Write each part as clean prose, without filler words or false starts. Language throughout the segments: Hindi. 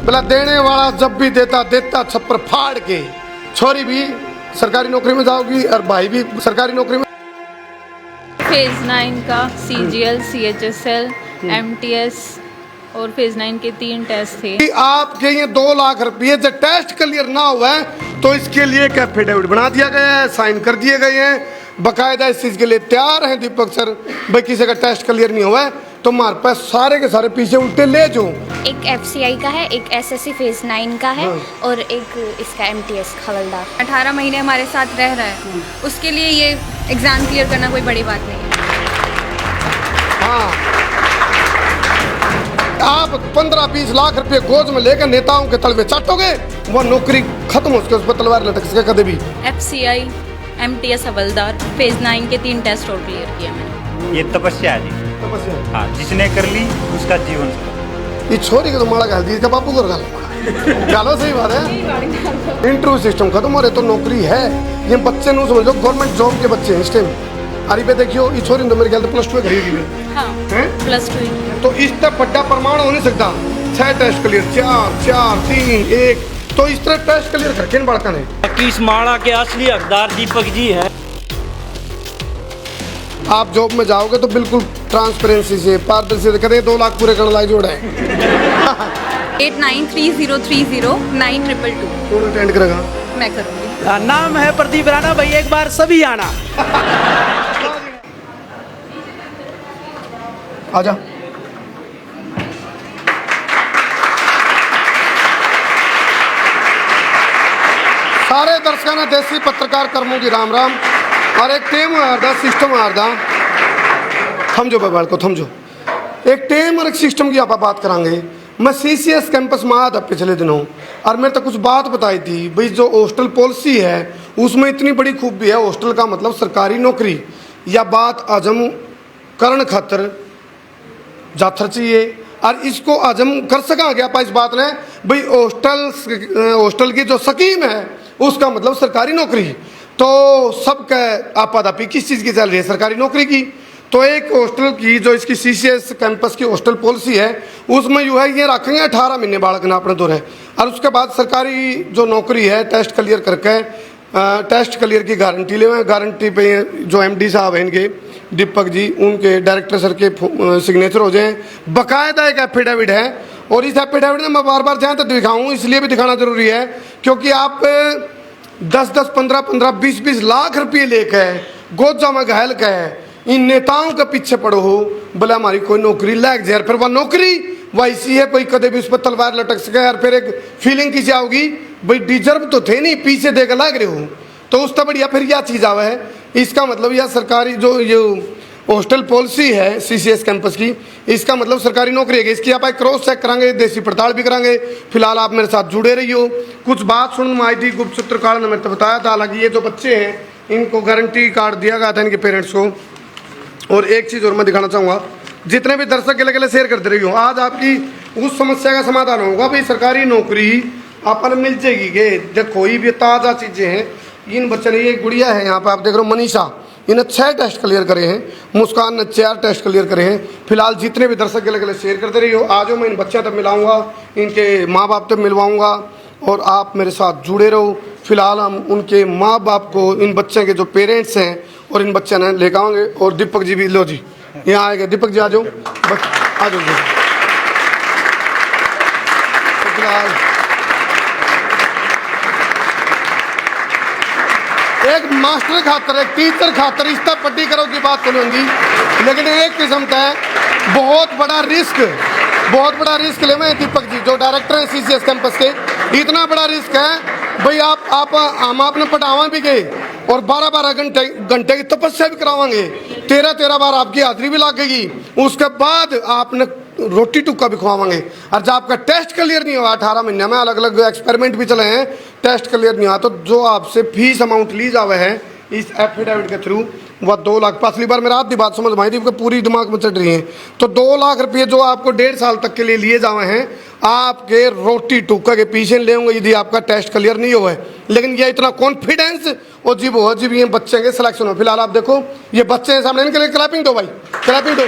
बोला देने वाला जब भी देता देता छप्पर फाड़ के। छोरी भी सरकारी नौकरी में जाओगी और भाई भी सरकारी नौकरी में। फेज 9 का CGL, CHSL, MTS और फेज 9 के 3 टेस्ट थे। आपके ये 2 लाख रुपये जब टेस्ट क्लियर ना हुआ है तो इसके लिए एक एफिडेविट बना दिया गया है, साइन कर दिए गए हैं, बकायदा इस चीज के लिए तैयार हैं दीपक सर। भाई किसी का टेस्ट क्लियर नहीं हुआ है तो हमारे पास सारे के सारे पीछे उल्टे ले जाओ। एक FCI का है, एक SSC फेज 9 का है और एक इसका MTS हवलदार। 18 महीने हमारे साथ रह रहा है, उसके लिए ये एग्ज़ाम क्लियर करना कोई बड़ी बात नहीं है। हाँ, आप 15-20 लाख रुपए गोद में लेकर नेताओं के तलवे चाटोगे, वो नौकरी खत्म हो, उस पर तलवार लटक सके कभी भी। FCI, MTS हवलदार फेज 9 के 3 टेस्ट और क्लियर किया मैंने। ये तपस्या है जी। हाँ, जिसने कर ली उसका जीवन सफल। ये छोरी को तो माड़ा गाल दी, इसका बापू को गालो सही बात है। इंटरव्यू सिस्टम खत्म हो रहे तो नौकरी है। ये बच्चे नहीं समझो, गवर्नमेंट जॉब के बच्चे हैं इस टाइम। अरे पे देखियो ये छोरी तो मेरे ख्याल प्लस 2 खरीदी है। हाँ, प्लस 2। तो इस तक बड़ा प्रमाण हो नहीं सकता। 6 टेस्ट क्लियर, 4, 3, 1, तो इस तरह टेस्ट क्लियर करके बड़का ने। इस माड़ा के असली हकदार दीपक जी हैं। आप जॉब में जाओगे तो बिल्कुल ट्रांसपेरेंसी से, पारदर्शी से करें। 2 लाख पूरे करने लायक जोड़ा है। 8930309222। कौन अटेंड करेगा? मैं करूँगी। नाम है प्रदीप राणा भाई, एक बार सभी आना। आजा। सारे दर्शकों ने देसी पत्रकार कर्मों की राम राम। और एक टीम हारदा, सिस्टम हारदा। थमजो बाल को थमजो। एक टीम और एक सिस्टम की आप बात करांगे। मैं CCS कैंपस में आया था पिछले दिनों और मेरे तो कुछ बात बताई थी भाई, जो हॉस्टल पॉलिसी है उसमें इतनी बड़ी खूबी है। हॉस्टल का मतलब सरकारी नौकरी या बात हजम करण खातर जाथर चाहिए और इसको हजम कर सका गया पा इस बात ने भाई। हॉस्टल की जो स्कीम है उसका मतलब सरकारी नौकरी। तो सबका आपादापी किस चीज़ की चल रही है? सरकारी नौकरी की। तो एक हॉस्टल की जो इसकी CCS कैंपस की हॉस्टल पॉलिसी है उसमें यूँ है ये रखेंगे 18 महीने बालक ना अपने दौर है और उसके बाद सरकारी जो नौकरी है टेस्ट क्लियर करके टेस्ट क्लियर की गारंटी ले। गारंटी पे जो MD साहब हैं इनके दीपक जी, उनके डायरेक्टर सर के सिग्नेचर हो जाएं। बाकायदा एक एफिडेविट है और इस एफिडेविट में मैं बार बार जहाँ तक दिखाऊँ इसलिए भी दिखाना जरूरी है क्योंकि आप 10-10, 15-15, 20-20 लाख रुपये लेकर गोजा में घायल के इन नेताओं के पीछे पड़ो हो, बोले हमारी कोई नौकरी लग जाए। फिर वह नौकरी वैसी है कोई कदे भी उस पर तलवार लटक सके और फिर एक फीलिंग किसी आओगी भाई डिजर्व तो थे नहीं, पीछे देकर लग रहे हो। तो उसका बढ़िया फिर यह चीज़ आवा है। इसका मतलब यह सरकारी जो ये हॉस्टल पॉलिसी है CCS कैंपस की, इसका मतलब सरकारी नौकरी है। इसकी आप क्रॉस चेक करांगे, देसी पड़ताल भी करांगे। फिलहाल आप मेरे साथ जुड़े रहिए। कुछ बात सुन में आई थी, गुप्त सूत्रकार ने मेरे को बताया था। हालांकि ये जो बच्चे हैं इनको गारंटी कार्ड दिया गया था इनके पेरेंट्स को। और एक चीज़ और मैं दिखाना चाहूँगा, जितने भी दर्शक के लिए शेयर करते रहिए। आज आपकी उस समस्या का समाधान होगा भाई, सरकारी नौकरी अपन मिल जाएगी। कि देखो ये भी ताज़ा चीज़ें हैं। इन बच्चों ने, ये गुड़िया है यहाँ पर आप देख रहे हो मनीषा, इन्हें 6 टेस्ट क्लियर करे हैं। मुस्कान ने 4 टेस्ट क्लियर करे हैं। फिलहाल जितने भी दर्शक के लिए शेयर करते रहिए। आज मैं इन बच्चों तक मिलाऊंगा, इनके माँ बाप तक मिलवाऊंगा और आप मेरे साथ जुड़े रहो। फिलहाल हम उनके माँ बाप को, इन बच्चे के जो पेरेंट्स हैं और इन बच्चे ने लेकर आएंगे। और दीपक जी भी, लो जी यहाँ आएंगे। दीपक जी आ जाओ, बस आ जाओ जी। फिलहाल एक मास्टर खातर, एक टीचर खातर इस तक पट्टी करो की बात नहीं होगी, लेकिन एक किस्म का बहुत बड़ा रिस्क ले मैं दीपक जी जो डायरेक्टर हैं CCS कैंपस के। इतना बड़ा रिस्क है भाई। हम आपने पढ़ावा भी गए और 12-12 घंटे की तपस्या भी करावांगे। 13-13 बार आपकी हाजिरी भी लगेगी। उसके बाद आपने रोटी टुक्का भी खुआवांगे। और जब आपका टेस्ट क्लियर नहीं हुआ 18 महीने में, अलग अलग एक्सपेरिमेंट भी चले हैं, टेस्ट क्लियर नहीं हुआ तो जो आपसे फीस अमाउंट ली जावे है इस एफिडेविट के थ्रू वह 2 लाख। पिछली बार मेरा आधी बात समझ में आई थी, पूरी दिमाग में चढ़ रही है। तो 2 लाख रुपये जो आपको 1.5 साल तक के लिए लिए जावे हैं आपके रोटी टुक्का के पीछे ले होंगे यदि आपका टेस्ट क्लियर नहीं हुआ है। लेकिन यह इतना कॉन्फिडेंस और अजीब ये बच्चे के सिलेक्शन हो। फिलहाल आप देखो ये बच्चे हैं सामने, इनके लिए क्लैपिंग दो भाई, क्लैपिंग दो।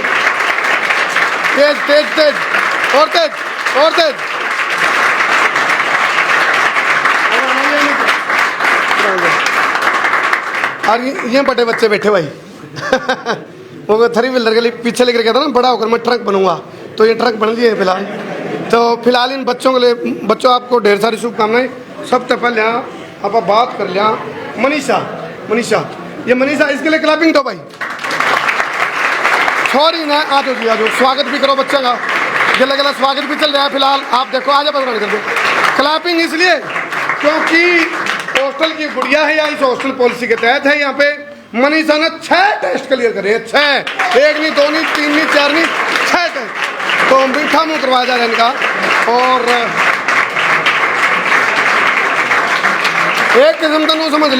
तेज तेज तेज और तेज और तेज। और ये बड़े बच्चे बैठे भाई वो थ्री व्हीलर के लिए पीछे लेकर गया था ना, बड़ा होकर मैं ट्रक बनूंगा, तो ये ट्रक बन लिए फिलहाल। तो फिलहाल इन बच्चों के लिए, बच्चों आपको ढेर सारी शुभकामनाएं। सबसे पहले यहाँ आप बात कर लिया मनीषा, ये मनीषा, इसके लिए क्लैपिंग दो भाई। सॉरी ना, आ जाओ जी, आ जाओ, स्वागत भी करो बच्चे का, गला गला स्वागत भी चल रहा है फिलहाल। आप देखो, आ जाओ, कर दो क्लैपिंग, इसलिए क्योंकि हॉस्टल की गुड़िया है या इस हॉस्टल पॉलिसी के तहत है। यहाँ पे मनीषा ने 6 टेस्ट क्लियर करे, 6, 1 नहीं, 2 नहीं, 3 नहीं, 4 नहीं, 6 टेस्ट। तो मीठा मुंह करवाया जा रहा है इनका। और एक किस्म तनु समझ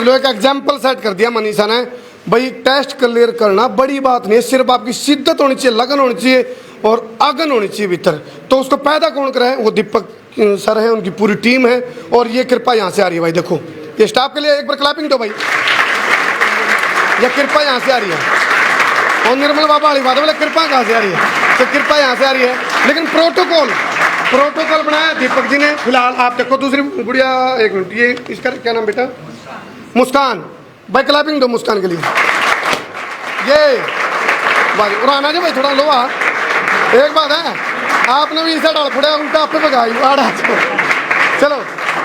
लो, एक एग्जाम्पल सेट कर दिया मनीषा ने भाई। टेस्ट क्लियर करना बड़ी बात नहीं है, सिर्फ आपकी शिद्दत होनी चाहिए, लगन होनी चाहिए और अगन होनी चाहिए भीतर। तो उसको पैदा कौन कराए? वो दीपक सर है, उनकी पूरी टीम है। और ये कृपा यहाँ से आ रही है भाई, देखो ये स्टाफ के लिए एक बार क्लैपिंग दो भाई। ये कृपा यहाँ से आ रही है। और निर्मल बाबा वाली बात बोले कृपा कहाँ से आ रही है? तो कृपा यहाँ से आ रही है, लेकिन प्रोटोकॉल बनाया दीपक जी ने। फिलहाल आप देखो दूसरी गुड़िया, एक मिनट, ये इसका क्या नाम बेटा? मुस्कान भाई, क्लैपिंग दो मुस्कान के लिए। ये भाई और आना जी भाई, थोड़ा लोहा। एक बात है, आपने भी इसे डाल पड़ा, उल्टा आप पे भगाई। चलो,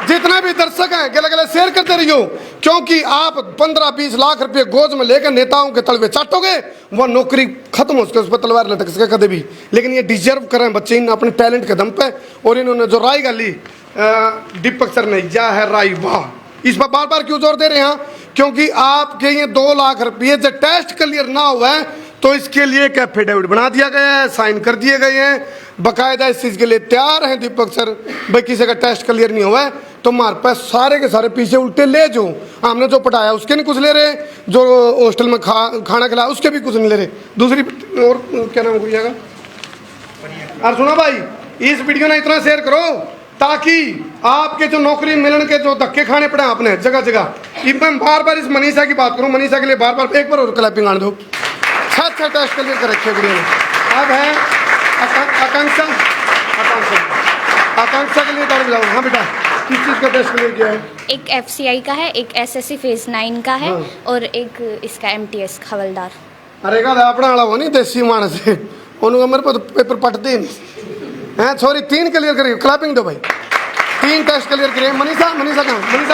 जितने भी दर्शक हैं गले गले शेयर करते रहियो, क्योंकि आप 15-20 लाख रुपए गोद में लेकर नेताओं के तलवे चाटोगे, वो नौकरी खत्म हो सके, उस पर तलवार लटक सके कभी भी। लेकिन ये डिजर्व करें बच्चे इन अपने टैलेंट के दम पे। और इन्होंने जो राय गाली दीपक सर ने, यह है राय वाह। इस पर बार बार क्यों जोर दे रहे हैं? क्योंकि आपके ये 2 लाख रुपये जब टेस्ट क्लियर ना हुआ है, तो इसके लिए एक एफिडेविट बना दिया गया है, साइन कर दिए गए हैं, बकायदा इस चीज़ के लिए तैयार हैं दीपक सर। भाई किसी का टेस्ट क्लियर नहीं हुआ है तो हमारे पास सारे के सारे पीछे उल्टे ले जो हमने जो पढ़ाया उसके नहीं कुछ ले रहे, जो हॉस्टल में खाना खिलाया उसके भी कुछ नहीं ले रहे। दूसरी और क्या नाम हो जाएगा? और सुनो भाई, इस वीडियो ने इतना शेयर करो ताकि आपके जो नौकरी मिलने के जो धक्के खाने पड़े आपने जगह जगह। मैं बार बार इस मनीषा की बात करूं, मनीषा के लिए बार बार एक बार और क्लैपिंग आने दो। 6 टेस्ट क्लियर कर रखे वीडियो में। अब है आकांक्षा के लिए दौड़ जाओ। हाँ बेटा, किस चीज़ का टेस्ट क्लियर किया है? एक FCI का है, एक SSC फेज 9 का है, और एक इसका MTS हवलदार। अरे का अपना वाला वो नहीं, देसी मानस है उन्होंने, मेरे को तो पेपर पटते ही नहीं हैं। सॉरी, 3 क्लियर करिए, क्लैपिंग दो भाई। 3 टेस्ट क्लियर करिए। मनीषा कहाँ? मनीषा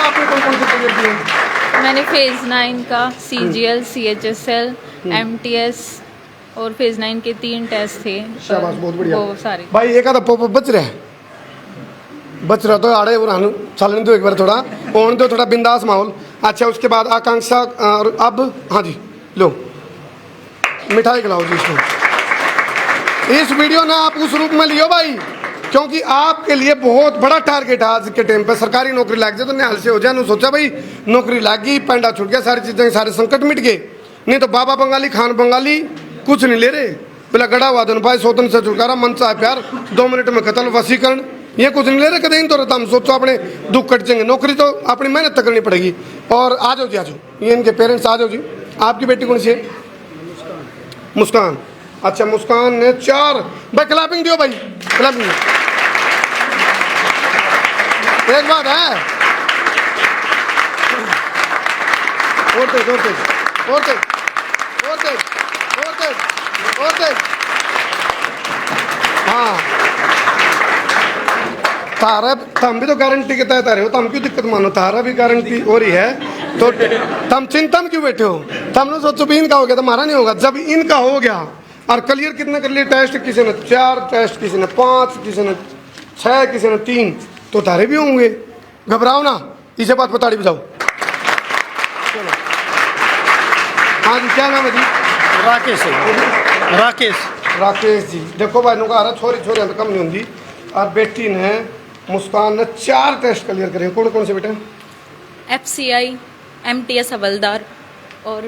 आपने कौन कौन से क्लियर किए? मैंने फेज़ 9 का CGL, CHSL, MTS और फेज़ 9 के 3 टेस्ट थे। शाबाश, बहुत बढ़िया। वो सारे भाई एक आधा पॉप बच रहा तो आड़े और चलने दो एक बार, थोड़ा ओन दो, थोड़ा बिंदास माहौल। अच्छा, उसके बाद आकांक्षा। और अब हाँ जी, लो मिठाई खिलाओ जी इसको। इस वीडियो ना आप उस रूप में लियो भाई, क्योंकि आपके लिए बहुत बड़ा टारगेट है आज के टाइम पे। सरकारी नौकरी लग जाए तो निहाल से हो जाए। सोचा भाई नौकरी लग गई, पैंडा छूट गया, सारी चीज़ें, सारे संकट मिट गए। नहीं तो बाबा बंगाली, खान बंगाली कुछ नहीं ले रहे। बोला गड़ा हुआ दोनों भाई, सोतन से छुटकारा, मन चाहे प्यार, 2 मिनट में कत्ल, वसीकरण, ये कुछ नहीं ले रहे। कदे इन तो रहता हम सोचो अपने दुख कट जाएंगे। नौकरी तो अपनी मेहनत तक करनी पड़ेगी। और आ जाओ जी, आ जाओ, ये इनके पेरेंट्स आ जाओ जी। आपकी बेटी कौन सी है? मुस्कान। अच्छा, मुस्कान ने 4 भाई, क्लैपिंग दियो भाई, क्लैपिंग। एक बात है, और तेज, और तेज, और तेज, और तेज, और तेज, और तेज। हाँ, तारा तम भी तो गारंटी के तहत आ रहे हो, तम क्यों दिक्कत मानो? तारा भी गारंटी हो रही है, तो तम चिंता में क्यों बैठे हो? तमने सोचो भी इनका हो गया, तुम्हारा नहीं होगा। जब इनका हो गया, और क्लियर कितने कर लिए टेस्ट? किसी ने 4 टेस्ट, किसी ने 5, किसी ने 6, किसी ने 3, तो तारे भी होंगे। घबराओ ना, इसे बात पताड़ी बजाओ। चलो, हाँ जी, क्या नाम है जी? राकेश जी। देखो भाई, नुका रहा छोरी तो कम नहीं होंगी। और बेटी ने, मुस्कान ने 4 टेस्ट क्लियर करे। कौन कौन से बेटे? FCI, MTS हवलदार और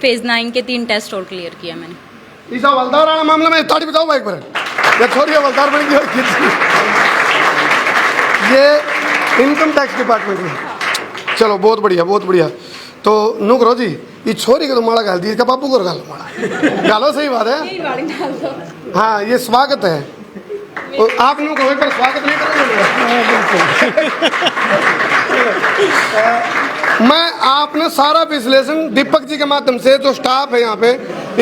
फेज़ 9 के 3 टेस्ट और क्लियर किया मैंने। इस हवलदार वाला मामला में ताड़ी बताओ भाई एक बार। ये छोरी हवलदार बन गई, ये इनकम टैक्स डिपार्टमेंट में। चलो, बहुत बढ़िया, बहुत बढ़िया। तो नु करो जी, ये छोरी के तो माड़ा गाल दी, इसका बापू को गालो माड़ा गालो। सही बात है। हाँ, ये स्वागत है। तो आप लोगों को एक बार स्वागत नहीं करेंगे? मैं आपने सारा विश्लेषण दीपक जी के माध्यम से, जो स्टाफ है यहाँ पे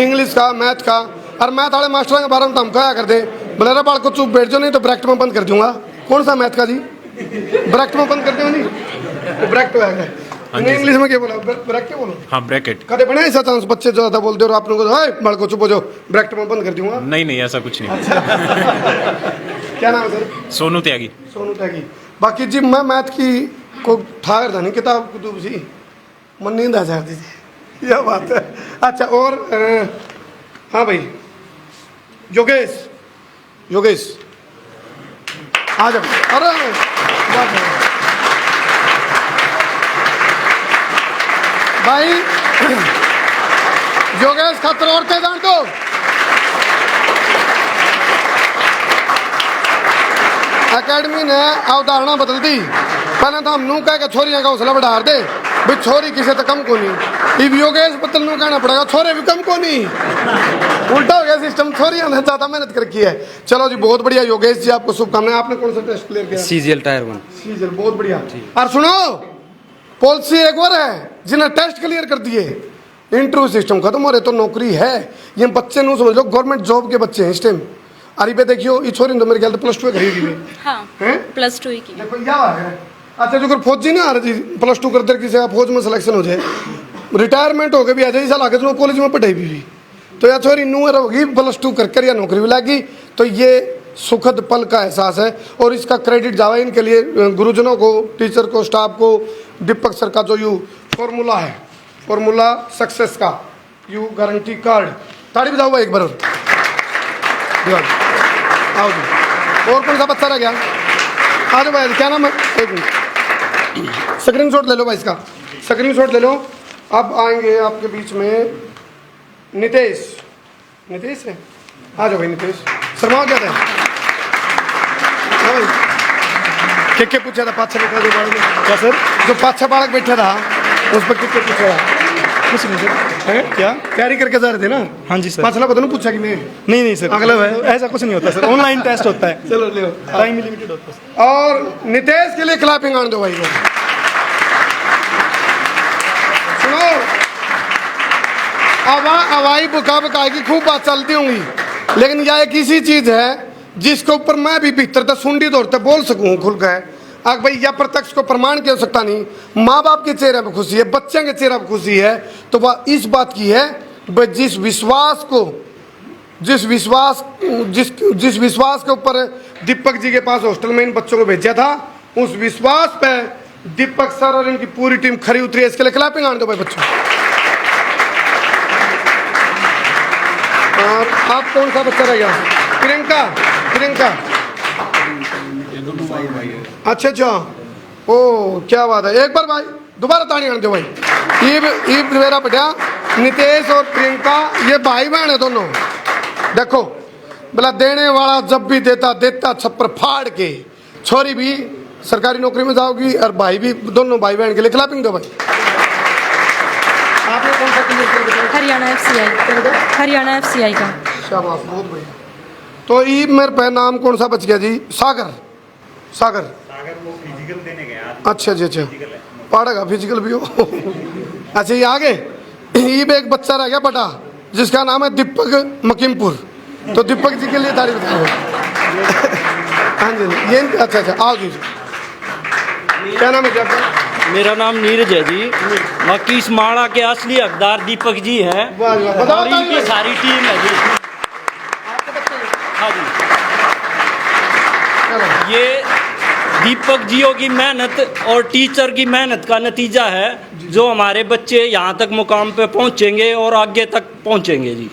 इंग्लिश का, मैथ का और मैथ वाले मास्टर के बारे में तो हम कहा करते बोले रे बाल को चुप बैठ जाओ नहीं तो ब्रैकेट में बंद कर दूंगा। कौन सा मैथ का जी? ब्रैकेट में बंद करते हो जी? ब्रैकेट तो है इंग्लिश में क्या बोला? ब्रैकेट बोलो। हाँ ब्रैकेट। कदे बने ऐसा चांस बच्चे जो ज्यादा बोलते हो आप लोगों को बाल को चुप हो जाओ ब्रैकेट में बंद कर दूंगा? नहीं ऐसा कुछ नहीं। क्या नाम है सर? सोनू त्यागी। सोनू त्यागी। बाकी जी मैं मैथ की को ठाकर था नहीं किताब कुतुब सी मन नींद आ जाती थी, यह बात है। अच्छा और हाँ भाई योगेश, योगेश आ जाओ। अरे भाई योगेश खतर और के जान दो। अकेडमी ने अवधारणा बदल दी। पहले तो हम नू कह के छोरियां का हौसला बढ़ा दे भाई छोरी किसी तो कम को नहीं। इब योगेश बदल नू कहना पड़ेगा छोरे भी कम को नहीं। उल्टा हो गया सिस्टम, छोरियां ने ज्यादा मेहनत कर की है। चलो जी बहुत बढ़िया योगेश जी, आपको शुभकामनाएं। आपने कौन सा टेस्ट क्लियर किया? CGL tyre 1। सीजीएल बहुत बढ़िया। और सुनो पॉलिसी एक और है जिन्हें टेस्ट क्लियर कर दिए, इंटरव्यू सिस्टम खत्म हो रहे तो नौकरी है। ये बच्चे नू समझ लो गवर्नमेंट जॉब के बच्चे हैं इस टाइम। अरे पे देखियो ये छोरी तो मेरे ख्याल प्लस 2 खरीदी हुई। हाँ +2 ही की। देखो क्या है। अच्छा जो अगर फौजी ना आ रही थी प्लस 2 कर दे किसी का फौज में सिलेक्शन हो जाए, रिटायरमेंट हो गए भी आ जाए साल आगे तो कॉलेज में पढ़ाई भी तो या छोरी नू होगी +2 कर या नौकरी भी लगी। तो ये सुखद पल का एहसास है और इसका क्रेडिट जावा इनके लिए गुरुजनों को, टीचर को, स्टाफ को, दीपक सर का जो यू फॉर्मूला है, फॉर्मूला सक्सेस का यू गारंटी कार्ड। ताड़ी बजाओ भाई एक बार और आओ जी। और कौन सा बच्चा रह गया? आ जाओ भाई, क्या नाम है? एक मिनट स्क्रीन शॉट ले लो भाई, इसका स्क्रीन शॉट ले लो। अब आएंगे आपके बीच में नितेश। नितेश है, आ जाओ भाई नितेश। शर्मा क्या था? हाँ भाई क्या पूछा था? पाँच छः बैठा जो बालक में क्या सर? जो 5-6 बालक बैठा था उस पर क्या पूछा था? कुछ नहीं सर। है क्या तैयारी करके जा रहे थे ना? हाँ जी सर। पाँचला पता नहीं पूछा कि नहीं सर, अगला है ऐसा कुछ नहीं होता सर, ऑनलाइन टेस्ट होता है। चलो ले टाइम लिमिटेड होता है। और नितेश के लिए क्लैपिंग आने दो भाई को। सुनो हवाई बुका बकाई की खूब बात चलती होंगी, लेकिन यह एक ऐसी चीज है जिसके ऊपर मैं भी भीतर तक सुंडी दौड़ते बोल सकूं खुल गए। अगर भाई यह प्रत्यक्ष को प्रमाण किया सकता नहीं। माँ बाप के चेहरे पर खुशी है, बच्चे के चेहरे पर खुशी है, तो वह इस बात की है जिस विश्वास के ऊपर दीपक जी के पास हॉस्टल में इन बच्चों को भेजा था, उस विश्वास पे दीपक सर और इनकी पूरी टीम खरी उतरी है। इसके लिए क्लैपिंग आने दो भाई बच्चों। और आप कौन सा बच्चा रह गया? प्रियंका। प्रियंका अच्छा अच्छा, ओ क्या बात है। एक बार भाई दोबारा ताड़ी आने दो भाई। ये मेरा बेटा नितेश और प्रियंका ये भाई बहन है दोनों। देखो बोला देने वाला जब भी देता देता छप्पर फाड़ के। छोरी भी सरकारी नौकरी में जाओगी और भाई भी, दोनों भाई बहन के लिए क्लैपिंग दो भाई। आपने कौन सा clear? Haryana FCI। Haryana FCI का। शाबाश बहुत बढ़िया। तो ये मेरे पे नाम कौन सा बच गया जी? सागर। सागर वो फिजिकल देने गया। अच्छा जी, अच्छा पढ़ेगा फिजिकल भी हो। अच्छा ये आगे ये भी एक बच्चा रह गया बटा जिसका नाम है दीपक मकिमपुर। तो दीपक जी के लिए तारीफ बताओ। हाँ जी ये अच्छा अच्छा आओ जी। क्या नाम है जी आपका? मेरा नाम नीरज है जी। बाकी इस माड़ा के असली हकदार दीपक जी हैं और इनकी सारी टीम है जी। हाँ जी, ये दीपक जियों की मेहनत और टीचर की मेहनत का नतीजा है जो हमारे बच्चे यहाँ तक मुकाम पे पहुँचेंगे और आगे तक पहुँचेंगे जी।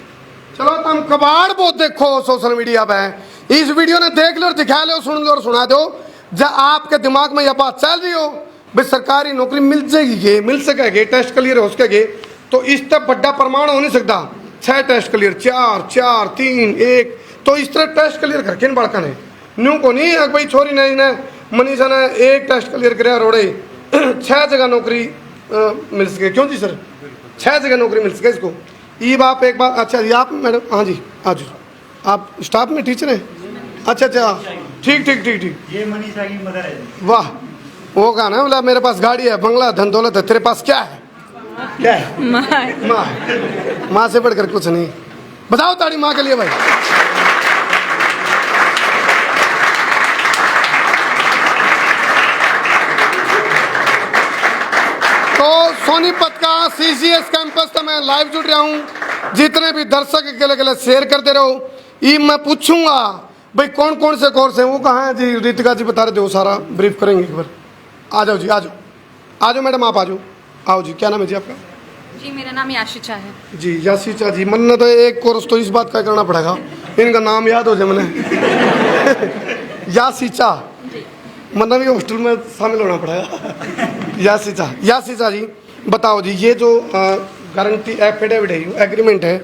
चलो तुम कबाड़ बहुत देखो सोशल मीडिया पे, इस वीडियो ने देख लो, दिखा लो, सुन लो और सुना दो। जब आपके दिमाग में यह बात चल रही हो भाई सरकारी नौकरी मिल जाएगी, मिल सकेगी, टेस्ट क्लियर हो सकेगी, तो इस तक बड़ा प्रमाण हो नहीं सकता। 6 टेस्ट क्लियर, 4 4 3 1, तो इस तरह टेस्ट क्लियर करके बड़का ने न्यू को नहीं है भाई छोरी ने मनीषा ने 1 टेस्ट क्लियर कराया रोड़े 6 जगह नौकरी मिल सके। क्यों जी सर? 6 जगह नौकरी मिल सके इसको। ये आप एक बात। अच्छा जी आप मैडम, हाँ जी आज आप स्टाफ में टीचर हैं? अच्छा अच्छा, ठीक ठीक ठीक ठीक, ये मनीषा की मदर है जी। वाह। वो कहा ना, बोला मेरे पास गाड़ी है, बंगला, धन दौलत है, तेरे पास क्या है? क्या है? माँ। माँ से बढ़कर कुछ नहीं। बताओ ताड़ी माँ के लिए भाई। तो सोनीपत का CCS कैंपस से मैं लाइव जुड़ रहा हूँ। जितने भी दर्शक अकेले अकेले शेयर करते रहो। ये मैं पूछूंगा भाई कौन कौन से कोर्स हैं, वो कहाँ है जी? रितिका जी बता रहे थे, वो सारा ब्रीफ करेंगे एक बार। आ जाओ जी, आ जाओ, आ जाओ मैडम, आप आ जाओ। आओ जी, क्या नाम है जी आपका? जी मेरा नाम याशिचा है। जी याशिचा जी, मन तो एक कोर्स तो इस बात का करना पड़ेगा, इनका नाम याद हो जाए मैंने। याशिचा, मतलब ये हॉस्टल में शामिल होना पड़ेगा। याशिचा जी बताओ जी, ये जो गारंटी एफिडेविट है, एग्रीमेंट है,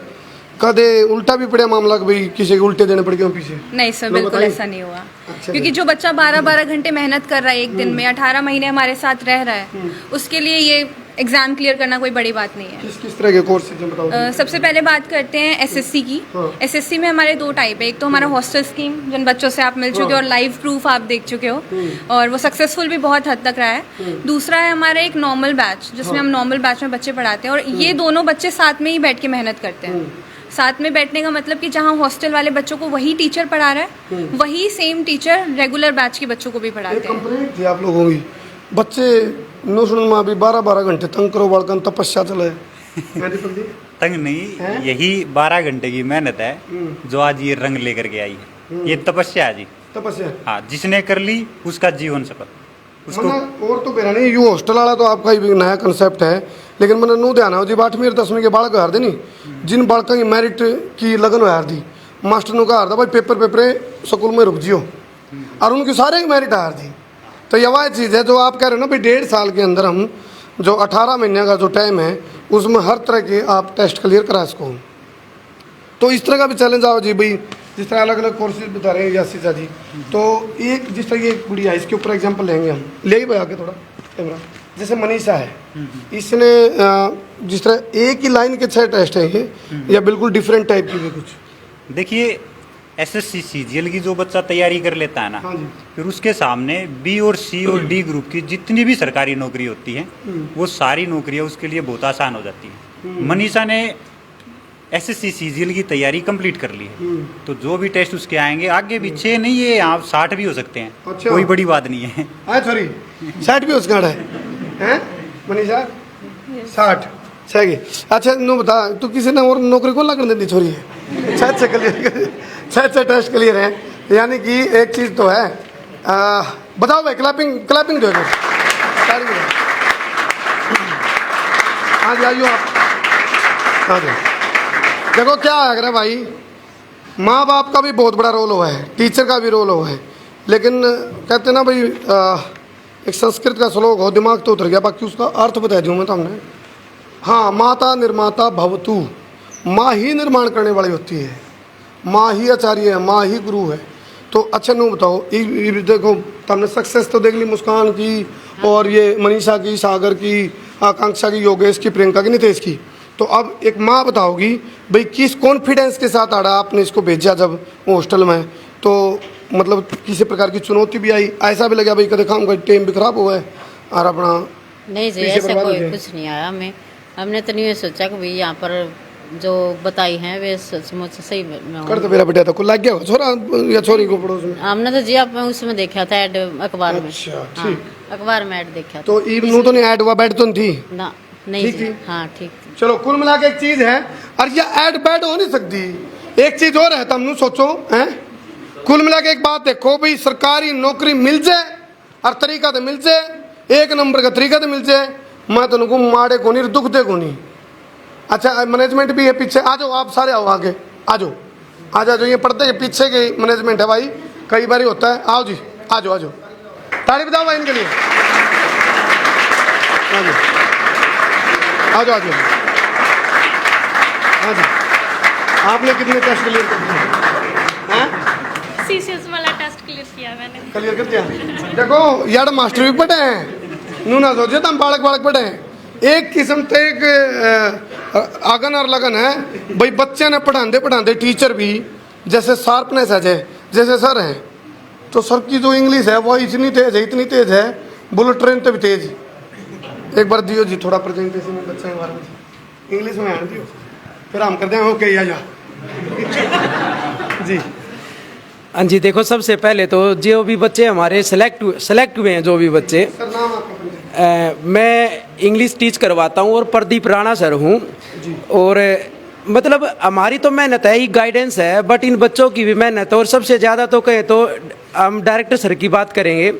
कदे उल्टा भी पड़ा मामला कि भाई किसी के उल्टे देने पड़ गए पीछे? नहीं सर, लो बिल्कुल बताइए। ऐसा नहीं हुआ। अच्छा क्योंकि जो बच्चा 12-12 घंटे मेहनत कर रहा है एक दिन में, 18 महीने हमारे साथ रह रहा है, उसके लिए ये एग्जाम क्लियर करना कोई बड़ी बात नहीं है। किस किस तरह के कोर्स हैं बताओ जी? सबसे पहले बात करते हैं एसएससी की। हाँ। एसएससी में हमारे 2 टाइप है। एक तो हमारा हॉस्टल स्कीम, जिन बच्चों से आप मिल चुके हो और लाइव प्रूफ आप देख चुके हो, और वो सक्सेसफुल भी बहुत हद तक रहा है। दूसरा है हमारा एक नॉर्मल बैच, जिसमें हम नॉर्मल बैच में बच्चे पढ़ाते हैं, और ये दोनों बच्चे साथ में ही बैठ के मेहनत करते हैं। साथ में बैठने का मतलब कि जहाँ हॉस्टल वाले बच्चों को वही टीचर पढ़ा रहा है, वही सेम टीचर रेगुलर बैच के बच्चों को भी पढ़ाते हैं। कंप्लेंट थी आप लोगों की, बच्चे नो सुन में अभी 12-12 घंटे तंग करो, बालकन तपस्या चले। तंग नहीं, यही 12 घंटे की मेहनत है जो आज ये रंग लेकर के आई है। ये तपस्या है जी। तपस्या, हाँ, जिसने कर ली उसका जीवन सफल। उसको मतलब और तो बेरा नहीं, यू हॉस्टल वाला तो आपका ही नया कंसेप्ट है, लेकिन मैंने नू ध्यान हो जी 8वीं और 10वीं के बालक हार दे नहीं, जिन बालकों की मेरिट की लगन हार दी, मास्टर ने कहा हार था भाई पेपर स्कूल में रुक जियो, और उनकी सारे की मेरिट हार दी। तो ये वह चीज़ है जो आप कह रहे हो ना भाई, 1.5 साल के अंदर हम जो 18 महीने का जो टाइम है, उसमें हर तरह के आप टेस्ट क्लियर करा सको। तो इस तरह का भी चैलेंज आओ जी भाई, जिस तरह अलग अलग कोर्सेज बता रहे हैं याशिचा जी। तो एक जिस तरह ये गुड़िया है, इसके ऊपर एग्जांपल लेंगे हम, ले ही भाई आगे थोड़ा कैमरा। जैसे मनीषा है, इसने जिस तरह एक ही लाइन के 6 टेस्ट हैं ये, या बिल्कुल डिफरेंट टाइप की भी कुछ? देखिए, एसएससी सीजीएल की जो बच्चा तैयारी कर लेता है ना, हाँ जी। फिर उसके सामने बी और सी और डी ग्रुप की जितनी भी सरकारी नौकरी होती हैं, वो सारी नौकरियां उसके लिए बहुत आसान हो जाती हैं। मनीषा ने एसएससी सीजीएल की तैयारी कंप्लीट कर ली है, तो जो भी टेस्ट उसके आएंगे, आगे पीछे नहीं, ये आप 60 भी हो सकते हैं। अच्छा। कोई बड़ी बात नहीं है। सॉरी 60 भी उसका है मनीषा? 60 सही। अच्छा नू बता, तू किसी ने और नौकरी को लगने देती छोरी है? 6 क्लियर, 6 टेस्ट क्लियर है, यानी कि एक चीज़ तो है। बताओ भाई, क्लैपिंग दो। हाँ जी, आइयो आप। हाँ जी, देखो क्या है भाई, माँ बाप का भी बहुत बड़ा रोल हुआ है, टीचर का भी रोल हुआ है, लेकिन कहते ना भाई, एक संस्कृत का श्लोक हो, दिमाग तो उतर गया, बाकी उसका अर्थ बता दूँ मैं तो हमने। हाँ, माता निर्माता भवतु, माँ ही निर्माण करने वाली होती है, माँ ही आचार्य है, माँ ही गुरु है। तो अच्छा नू बताओ, देखो तुमने सक्सेस तो देख ली मुस्कान की, और ये मनीषा की, सागर की, आकांक्षा की, योगेश की, प्रियंका की, नितेश की। तो अब एक माँ बताओगी भाई किस कॉन्फिडेंस के साथ आड़ा आपने इसको भेजा जब हॉस्टल में, तो मतलब किसी प्रकार की चुनौती भी आई, ऐसा भी लगा भाई कदे काम का टाइम भी खराब हुआ है और अपना? नहीं जी, ऐसा कोई कुछ नहीं आया हमें। हमने तो नहीं सोचा कि भाई यहाँ पर जो बताई हैं वे सचमुच सही कर तो मेरा बेटा को लग गया छोरा या छोरी को पड़ोस में? हमने तो जी आप उसमें देखा था ऐड अखबार में। अच्छा, ठीक। अखबार में ऐड देखा था। तो इवन तो नहीं ऐड हुआ, बैठ तो नहीं थी ना? नहीं ठीक जी, थी? हाँ ठीक। चलो कुल मिला के एक चीज है, और ये ऐड बैड हो नहीं सकती। एक चीज और है, तुम सोचो हैं, कुल मिला के एक बात देखो भाई, सरकारी नौकरी मिल जाए और तरीका तो मिल जाए, 1 नंबर का तरीका तो मिल जाए, मैं तो उनको मारे को नहीं, दुख दे को नहीं। अच्छा मैनेजमेंट भी है पीछे, आ जाओ आप सारे आओ आगे, आ जाओ आ जाओ, ये पर्दे के पीछे की मैनेजमेंट है भाई, कई बार होता है। आओ जी, आ जाओ, आ जाओ, ताली बताओ भाई इनके लिए। आ जाओ, आ जाओ, आ जाओ। हाँ जी, आपने कितने टेस्ट क्लियर कर दिए? सीसीएस वाला टेस्ट क्लियर किया मैंने। क्लियर कर दिया? देखो यार मास्टर भी पढ़े हैं, नू ना सोचे तुम बालक पढ़े हैं। एक किस्म से एक आगन और लगन है भाई, बच्चे ने पढ़ाते टीचर भी जैसे शार्पनेस है जे, जैसे सर हैं तो सर की जो इंग्लिश है वो इतनी तेज है बुलेट ट्रेन तो भी तेज। एक बार दियो जी थोड़ा प्रेजेंटेशन में बच्चे हमारे में इंग्लिश में आने दियो, फिर हम करते हैं ओके या जी। हाँ जी, देखो सबसे पहले तो जो भी बच्चे हमारे सेलेक्ट हुए हैं, जो भी बच्चे, सर नाम आपका? मैं इंग्लिश टीच करवाता हूँ और प्रदीप राणा सर हूँ। और मतलब हमारी तो मेहनत है, ही गाइडेंस है, बट इन बच्चों की भी मेहनत है। और सबसे ज़्यादा तो कहें तो हम डायरेक्टर सर की बात करेंगे,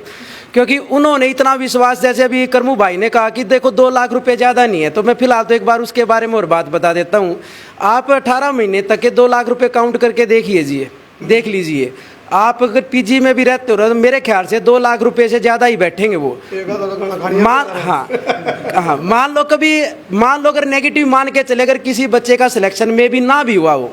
क्योंकि उन्होंने इतना विश्वास, जैसे अभी करमू भाई ने कहा कि देखो 2 लाख रुपए ज़्यादा नहीं है, तो मैं फिलहाल तो एक बार उसके बारे में और बात बता देता हूँ। आप 18 महीने तक के 2 लाख रुपए काउंट करके देख लीजिए। आप अगर पीजी में भी रहते हो तो मेरे ख्याल से 2 लाख रुपए से ज़्यादा ही बैठेंगे वो। मान लो अगर नेगेटिव मान के चले, अगर किसी बच्चे का सिलेक्शन में भी ना भी हुआ हो,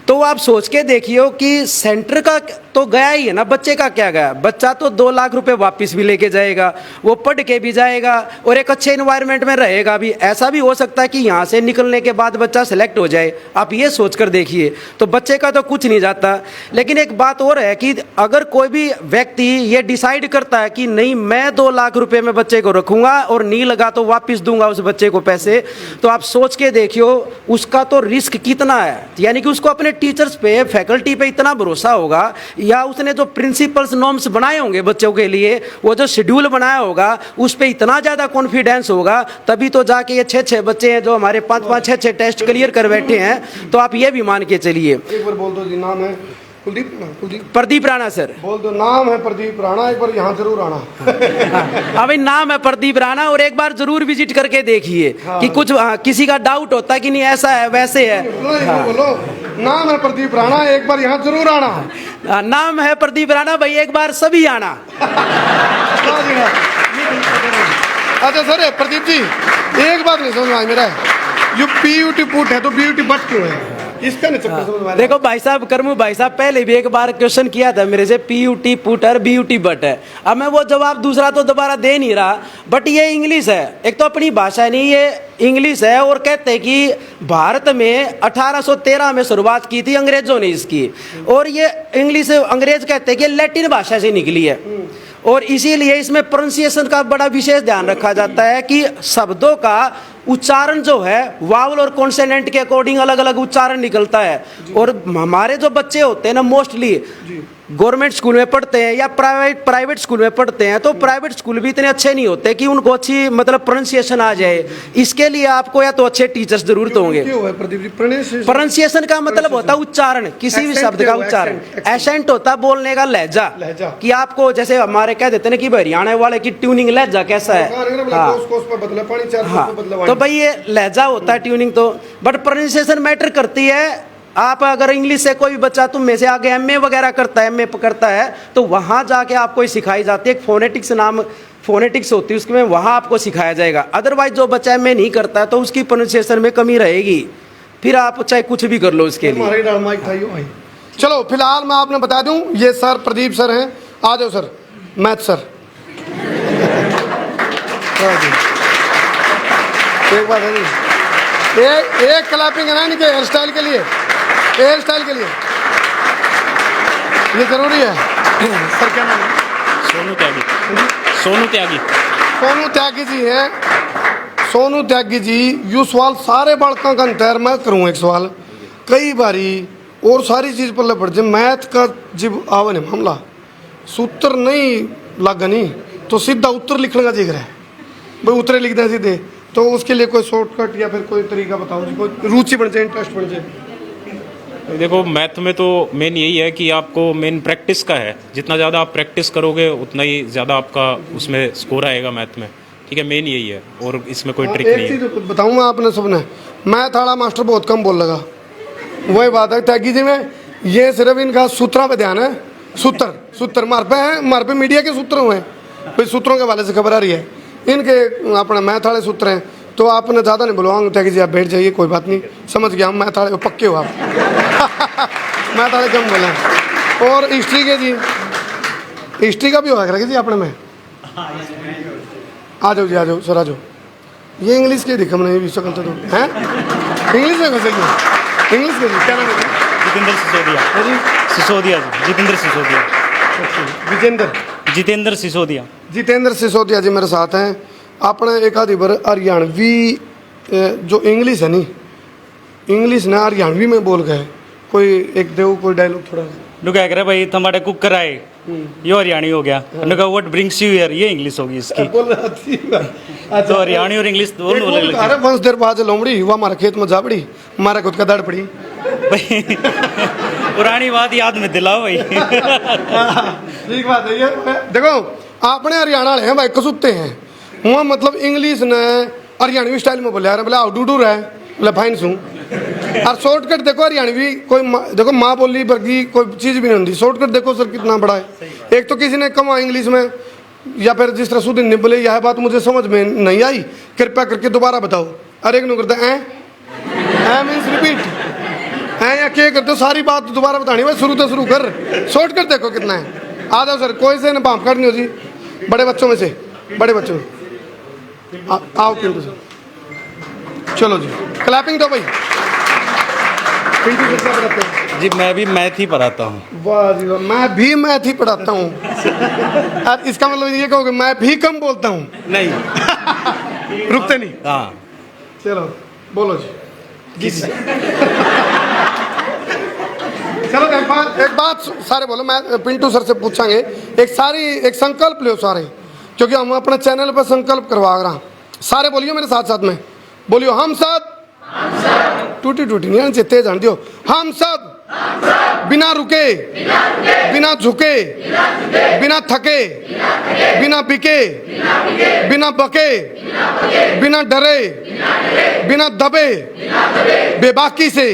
तो आप सोच के देखिए कि सेंटर का तो गया ही है ना, बच्चे का क्या गया? बच्चा तो 2 लाख रुपए वापस भी लेके जाएगा, वो पढ़ के भी जाएगा और एक अच्छे एनवायरनमेंट में रहेगा भी। ऐसा भी हो सकता है कि यहाँ से निकलने के बाद बच्चा सेलेक्ट हो जाए, आप ये सोच कर देखिए। तो बच्चे का तो कुछ नहीं जाता। लेकिन एक बात और है कि अगर कोई भी व्यक्ति ये डिसाइड करता है कि नहीं मैं 2 लाख रुपए में बच्चे को रखूंगा और नहीं लगा तो वापस दूंगा उस बच्चे को पैसे, तो आप सोच के देखियो उसका तो रिस्क कितना है। यानी कि उसको अपने टीचर्स पे, फैकल्टी पे इतना भरोसा होगा, या उसने जो प्रिंसिपल्स नॉर्म्स बनाए होंगे बच्चों के लिए, वो जो शेड्यूल बनाया होगा उस पे इतना ज़्यादा कॉन्फिडेंस होगा, तभी तो जाके ये 6-6 बच्चे हैं जो हमारे 5-5, 6-6 टेस्ट क्लियर कर बैठे हैं। तो आप ये भी मान के चलिए। एक बार बोल दो जी, नाम है प्रदीप राणा सर। बोल दो, नाम है प्रदीप राणा, एक बार यहाँ जरूर आना। हाँ भाई, नाम है प्रदीप राणा और एक बार जरूर विजिट करके देखिए कि कुछ किसी का डाउट होता है कि नहीं ऐसा है वैसे है। बोलो नाम है प्रदीप राणा, एक बार यहाँ जरूर आना। नाम है प्रदीप राणा भाई, एक बार सभी आना। अच्छा सर प्रदीप जी, एक बात नहीं समझ में आई मेरा, जो पीयूटी पुट है तो पीयूटी बट क्यों है? इसका नहीं चक्कर समझ में। देखो भाई साहब, करमू भाई साहब पहले भी एक बार क्वेश्चन किया था मेरे से, पीयूटी पुट और बीयूटी बट है। अब मैं वो जवाब दूसरा तो दोबारा दे नहीं रहा, बट ये इंग्लिश है, एक तो अपनी भाषा नहीं, ये इंग्लिश है। और कहते हैं कि भारत में 1813 में शुरुआत की थी अंग्रेजों ने इसकी, और ये इंग्लिश अंग्रेज कहते हैं कि लैटिन भाषा से निकली है। और इसीलिए इसमें प्रोनाउंसिएशन का बड़ा विशेष ध्यान रखा जाता है कि शब्दों का उच्चारण जो है वावल और कॉन्सोनेंट के अकॉर्डिंग अलग अलग उच्चारण निकलता है। और हमारे जो बच्चे होते हैं ना, मोस्टली गवर्नमेंट स्कूल में पढ़ते हैं या प्राइवेट स्कूल में पढ़ते हैं, तो प्राइवेट स्कूल भी इतने अच्छे नहीं होते कि उनको अच्छी मतलब प्रोनाउंसिएशन आ जाए। इसके लिए आपको या तो अच्छे टीचर्स जरूरत होंगे। प्रोनाउंसिएशन का मतलब होता है उच्चारण, किसी भी शब्द का उच्चारण। एसेंट होता है बोलने का लहजा, कि आपको जैसे हमारे कह देते हैं कि हरियाणा वाले की ट्यूनिंग लहजा कैसा है। हाँ, तो भाई ये लहजा होता है ट्यूनिंग तो, बट प्रोनाउंसिएशन मैटर करती है। आप अगर इंग्लिश से कोई भी बच्चा तुम में से आगे एमए वगैरह करता है, एमए करता है, तो वहाँ जाके आपको सिखाई जाती है, एक फोनेटिक्स होती है उसमें, वहाँ आपको सिखाया जाएगा। अदरवाइज जो बच्चा एमए नहीं करता है तो उसकी प्रोनाउंसिएशन में कमी रहेगी, फिर आप चाहे कुछ भी कर लो उसके लिए। चलो फिलहाल मैं आपने बता दूं, ये सर प्रदीप सर हैं। आ जाओ सर, मैथ सर। एक बात है जी, एक क्लैपिंग है ना इनके हेयर स्टाइल के लिए, हेयर स्टाइल के लिए ये जरूरी है। सर क्या नाम है? सोनू त्यागी। सोनू त्यागी। सोनू त्यागी जी हैं। सोनू त्यागी जी, यू सवाल सारे बालकों का अंतर मैं करूँ एक सवाल कई बारी और सारी चीज़ पल्ले पड़ जाए। मैथ का जब आवे नहीं मामला, सूत्र नहीं लगा नहीं तो सीधा उत्तर लिखने का जिक्र है भाई, उत्तरे लिख दें सीधे। तो उसके लिए कोई शॉर्टकट या फिर कोई तरीका बताओ, कोई रुचि बन जाए, इंटरेस्ट बन जाए। देखो मैथ में तो मेन यही है कि आपको मेन प्रैक्टिस का है, जितना ज़्यादा आप प्रैक्टिस करोगे उतना ही ज़्यादा आपका उसमें स्कोर आएगा मैथ में। ठीक है, मेन यही है और इसमें कोई ट्रिक नहीं है। एक चीज़ बताऊँगा आपने सबने, मैथ वाला मास्टर बहुत कम बोल लगा, वही बात है त्यागी जी में, ये सिर्फ इनका सूत्रों पे ध्यान है। सूत्र मार पे मीडिया के सूत्र हुए हैं, कोई सूत्रों के वाले से खबर आ रही है, इनके अपने मैथ वाले सूत्र हैं। तो आपने ज़्यादा नहीं बुलवाऊंगा त्यागी जी, आप बैठ जाइए, कोई बात नहीं, समझ गया हम मैथ वाले पक्के हो आप। मैथ वाले कम बोले। और हिस्ट्री के जी, हिस्ट्री का भी होगा जी अपने में। आ जाओ जी, आ जाओ सर, आ जाओ। ये इंग्लिश के दिखा मैंने शक्ल तो हैं, इंग्लिश में कैसे इंग्लिश के जी क्या नाम है? जितेंद्र सिसोदिया। सिसोदिया जी, जितेंद्र सिसोदिया। विजेंद्र सिसोदिया। जितेंद्र सिसोदिया जी मेरे साथ हैं। अपने एक आधी बार हरियाणवी जो इंग्लिश है नी, इंग्लिश ना हरियाणवी में बोल गए, कोई एक देव कोई डायलॉग थोड़ा। क्या कह रहे भाई तुम्हारे कुकर आए, ये हरियाणी हो गया। व्हाट ब्रिंग्स यू हियर, ये इंग्लिश होगी इसकी। तो हरियाणी और इंग्लिश दोनों अलग अलग। अरे वंश देर बाद लोमड़ी हुआ, हमारे खेत में जा पड़ी, हमारा खुद का दड़ पड़ी। भाई पुरानी बात याद में दिलाओ भाई। ठीक बात है ये। देखो आपने हरियाणा वाले हैं भाई, कसूते हैं वहाँ, मतलब इंग्लिश ने हरियाणवी स्टाइल में बोले यार, बोले आओ डूडू रहा है, बोले फाइन सू। और शॉर्टकट देखो हरियाणवी कोई देखो माँ बोली वर्गी कोई चीज़ भी नहीं होती। शॉर्टकट देखो सर कितना बड़ा है। एक तो किसी ने कमा इंग्लिश में, या फिर जिस तरह सुदिन ने बोले यह बात मुझे समझ में नहीं आई, कृपया करके दोबारा बताओ। अरे एक नहीं करते ऐ मीन्स रिपीट है, या क्या करते हो सारी बात दोबारा बतानी भाई, शुरू तो शुरू कर। शॉर्टकट देखो कितना है। आ जाओ सर, कोई से ना भाप काटनी हो जी, बड़े बच्चों में से, बड़े बच्चों में आओ पिंटू सर, चलो जी क्लैपिंग दो भाई। पिंटू सर क्या पढ़ाते हैं जी? मैं भी मैथ ही पढ़ाता हूँ। वाह जी वाह, मैं भी मैथ ही पढ़ाता हूँ। और इसका मतलब ये कहोगे मैं भी कम बोलता हूँ? नहीं रुकते नहीं। हाँ चलो बोलो जी। चलो एक बात सारे बोलो, मैं पिंटू सर से पूछांगे एक संकल्प लो सारे, क्योंकि हम अपने चैनल पर संकल्प करवा रहा। सारे बोलियो मेरे साथ साथ में, बोलियो हम सब टूटी टूटी नहीं तेज जान दियो। हम सब बिना रुके, बिना झुके, बिना थके, बिना बिके, बिना बके, बिना डरे, बिना दबे, बेबाकी से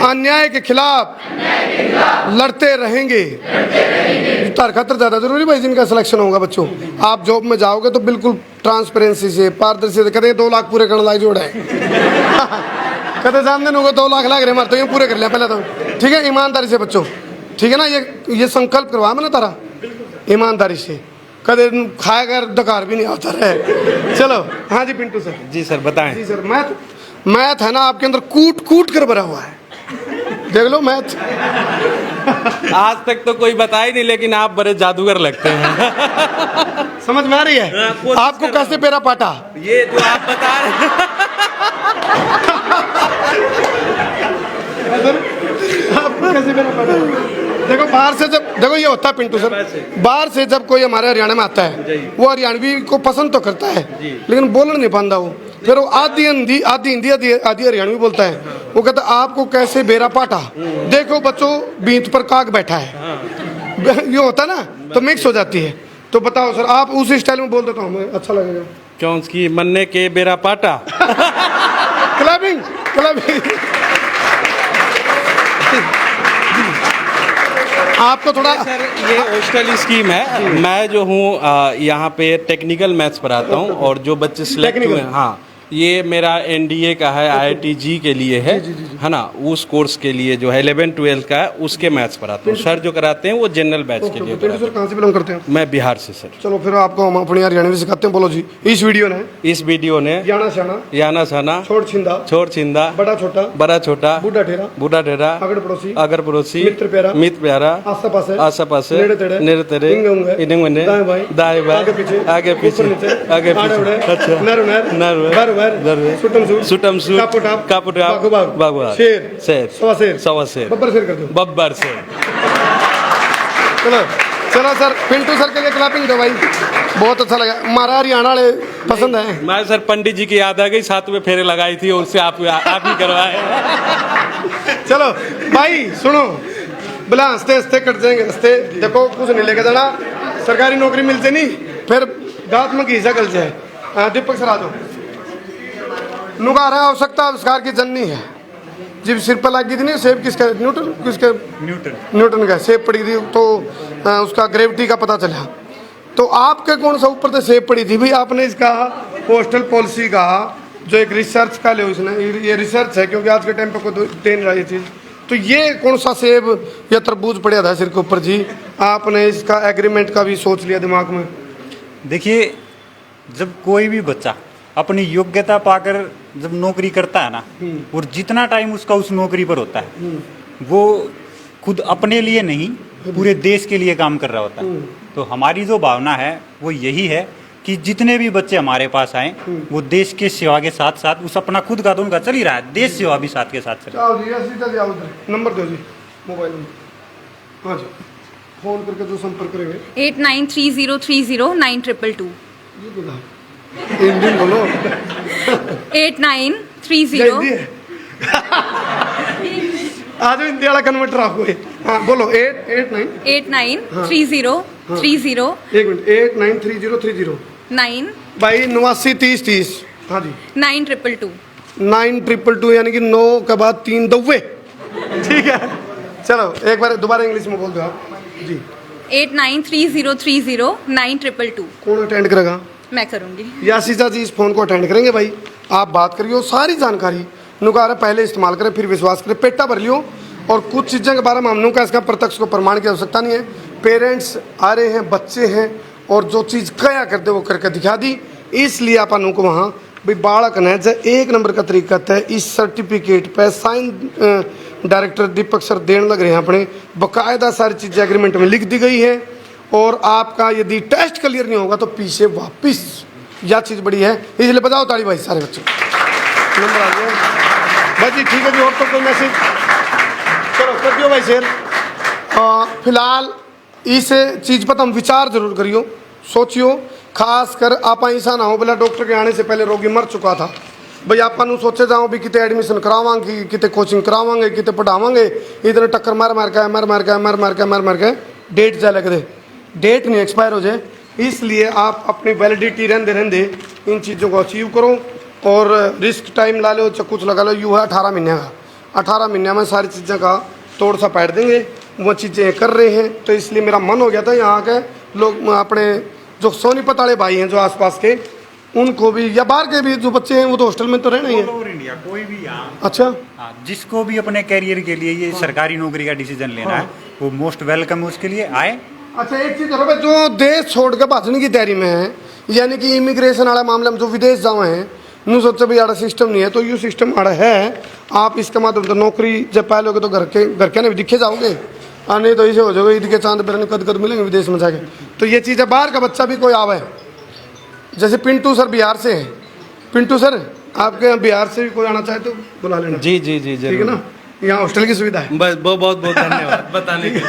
अन्याय के खिलाफ लड़ते रहेंगे। खतर ज़्यादा जरूरी भाई, जिनका सिलेक्शन होगा बच्चों, आप जॉब में जाओगे तो बिल्कुल ट्रांसपेरेंसी से, पारदर्शी से। कदे 2 लाख पूरे करने लायक जोड़ है। कदे सामने होगा 2 लाख लाग रहे मार, तो ये पूरे कर लिया पहले तो। ठीक है, ईमानदारी से बच्चों, ठीक है ना। ये संकल्प करवा मैंने तारा ईमानदारी से, कदे खाएगा डकार भी नहीं आता रहे। चलो हाँ जी पिंटू सर। जी सर बताएं। जी सर, मैथ है ना आपके अंदर कूट कूट कर भरा हुआ है, देख लो मैथ। आज तक तो कोई बता ही नहीं, लेकिन आप बड़े जादूगर लगते हैं। समझ में आ रही है आपको कैसे पेरा पाटा? ये जो आप बता रहे आपको कैसे पेरा पाटा? देखो बाहर से जब देखो ये होता है पिंटू सर, बाहर से जब कोई हमारे हरियाणा में आता है वो हरियाणवी को पसंद तो करता है लेकिन बोल नहीं पाता वो, फिर वो आधी हिंदी आधी हरियाणवी बोलता है। वो कहता है आपको कैसे बेरा पाटा? देखो बच्चों बीत पर काग बैठा है, ये होता ना, तो मिक्स हो जाती है। तो बताओ सर, आप उस स्टाइल में बोल देता हूँ, अच्छा लगेगा। क्यों उसकी मन्ने के बेरा पाटा। Clubbing clubbing. आपको थोड़ा सर ये हॉस्टल स्कीम है। मैं जो हूँ यहाँ पे टेक्निकल मैथ्स पढ़ाता हूँ, और जो बच्चे सिलेक्ट हुए, हाँ ये मेरा एनडीए का है, IITG के लिए है ना, उस कोर्स के लिए जो है 11-12 का है उसके मैथ्स पढ़ाता हूँ। सर जो कराते हैं वो जनरल बैच के लिए। सर कहाँ से बिलोंग करते हैं? मैं बिहार से सर। चलो फिर आपको हम अपनी हरियाणवी सिखाते हैं। बोलो जी। इस वीडियो ने याना साना छोड़ छिंदा बड़ा छोटा बूढ़ा ठेरा अगर पड़ोसी मित्र प्यारा आसा पासे नेड़े तेरे इन्हें दाएं बाएं आगे पीछे अच्छा सुटम कापुटाप बागवा शेर सवा शेर बब्बर शेर। चलो सर, पिंटू सर के लिए क्लैपिंग दो भाई, बहुत अच्छा लगा। हमारा हरियाणा वाले पसंद है। मैं सर पंडित जी की याद आ गई, 7 में फेरे लगाई थी, उससे आप ही करवाए। चलो भाई सुनो, बोला हंसते हंसते कट जाएंगे हंसते। देखो कुछ नहीं लेके जाना, सरकारी नौकरी मिलती नहीं, फिर दांत में घीसा गल जाए। दीपक सर आ जाओ। नुगारा आवश्यकता आविष्कार की जननी है। जब सिर पर लगी थी नहीं सेब, किसका? न्यूटन का सेब पड़ी थी, तो उसका ग्रेविटी का पता चला। तो आपके कौन सा ऊपर से सेब पड़ी थी भाई? आपने इसका पोस्टल पॉलिसी का जो एक रिसर्च का ले, उसने ये रिसर्च है क्योंकि आज के टाइम पे कोई दे नहीं रहा ये चीज़। तो ये कौन सा सेब या तरबूज पड़ा था सिर के ऊपर जी? आपने इसका एग्रीमेंट का भी सोच लिया दिमाग में? देखिए, जब कोई भी बच्चा अपनी योग्यता पाकर जब नौकरी करता है ना, और जितना टाइम उसका उस नौकरी पर होता है, वो खुद अपने लिए नहीं पूरे देश के लिए काम कर रहा होता है। तो हमारी जो भावना है वो यही है कि जितने भी बच्चे हमारे पास आए वो देश के सेवा के साथ साथ उस अपना खुद का तो उनका चल ही रहा है, देश सेवा भी साथ के साथ चल रहा है। आओ जी, ऐसे चल जाओ उधर। नंबर दो जी, मोबाइल नंबर। हाँ जी, फोन करके जो संपर्क करेंगे 8930309222 ये बोला हिंदी बोलो 8930 आज हिंदी वाला कन्वर्टर आपको है। हाँ बोलो 893030 एक मिनट 893030 9 भाई 893030 हाँ जी 9222 9222 यानी कि 9 के बाद 3 दव्वे। ठीक है चलो एक बार दोबारा इंग्लिश में बोल दो आप जी। 893030 9222 कौन अटेंड करेगा? मैं करूँगी। यासीजा जी इस फोन को अटेंड करेंगे भाई। आप बात करियो सारी जानकारी नुकारा पहले इस्तेमाल करें फिर विश्वास करें, पेटा भर लियो। और कुछ चीज़ों के बारे में हम का इसका प्रत्यक्ष को प्रमाण की आवश्यकता नहीं है। पेरेंट्स आ रहे हैं, बच्चे हैं और जो चीज़ कया करते वो करके दिखा दी। इसलिए आप को वहाँ भाई बालक ने जो 1 नंबर का तरीका है इस सर्टिफिकेट पे साइन डायरेक्टर दीपक सर देने लग रहे हैं अपने, बाकायदा सारी चीज़ें एग्रीमेंट में लिख दी गई है। और आपका यदि टेस्ट क्लियर नहीं होगा तो पीछे वापिस, यह चीज़ बड़ी है। इसलिए बताओ ताली भाई सारे बच्चे नंबर आ गया भाई जी। ठीक है जी, और तो कोई मैसेज चलो कर दियो भाई शेर। फिलहाल इस चीज़ पर हम विचार जरूर करियो, सोचियो। खास कर आप ऐसा ना हो बोला डॉक्टर के आने से पहले रोगी मर चुका था भाई आप सोचे जाओ भी कितने एडमिशन करावांगे, कितने कोचिंग करावांगे, कितने पढ़ावांगे, इधर टक्कर मार मार के डेट जा लग दे, डेट नहीं एक्सपायर हो जाए। इसलिए आप अपनी वैलिडिटी रहते इन चीज़ों को अचीव करो और रिस्क टाइम ला लो चाहे कुछ लगा लो। यू है 18 महीने का, 18 महीने में सारी चीज़ों का तोड़ सा पैट देंगे, वो चीज़ें कर रहे हैं। तो इसलिए मेरा मन हो गया था यहाँ के लोग अपने जो सोनीपत वाले भाई हैं जो आसपास के उनको भी या बाहर के भी जो बच्चे हैं वो तो हॉस्टल में तो रहना ही है। ऑल ओवर इंडिया कोई भी यहाँ अच्छा हाँ, जिसको भी अपने कैरियर के लिए ये सरकारी नौकरी का डिसीजन लेना है वो मोस्ट वेलकम, उसके लिए आए। अच्छा एक चीज़ करो भाई, जो देश छोड़ के भाजने की तैयारी में है यानी कि इमिग्रेशन वाला मामले में जो विदेश जाओ हैं नू सोचे भाई आड़ा सिस्टम नहीं है तो यू सिस्टम आड़ा है। आप इसके माध्यम से नौकरी जब पालोगे तो घर के नहीं दिखे जाओगे, नहीं तो ऐसे हो जाओगे ईद के चांद पर कद कद मिलेंगे विदेश में जाके। तो ये चीज़ है, बाहर का बच्चा भी कोई आवे, जैसे पिंटू सर बिहार से हैं। पिंटू सर आपके यहाँ बिहार से भी कोई आना चाहे तो बुला लेना। जी जी जी ठीक है ना, यहाँ हॉस्टल की सुविधा है। बस बहुत बहुत धन्यवाद बताने के लिए।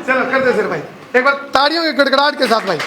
चलो कर दे सर भाई एक बार ताड़ियों के गड़गड़ाहट के साथ भाई।